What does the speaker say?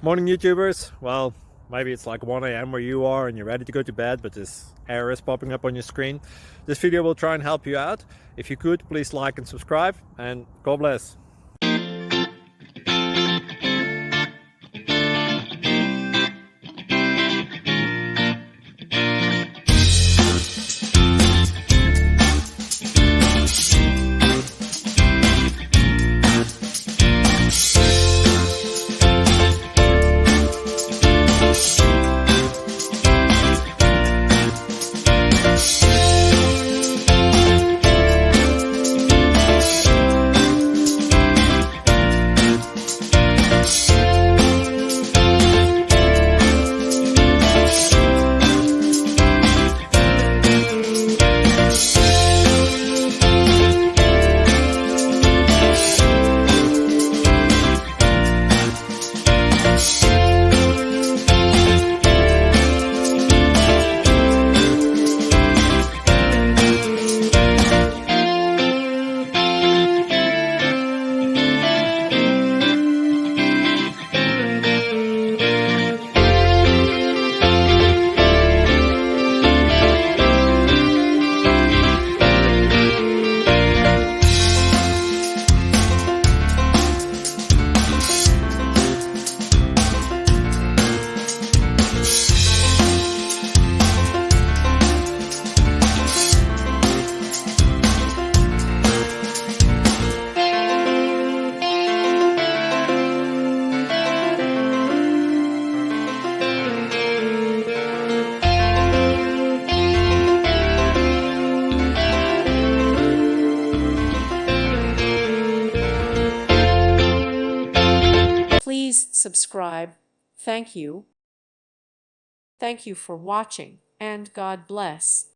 Morning YouTubers. Well, maybe it's like 1 a.m. where you are and you're ready to go to bed, but this error is popping up on your screen. This video will try and help you out. If you could, please like and subscribe, and God bless. Please subscribe. Thank you. Thank you for watching, and God bless.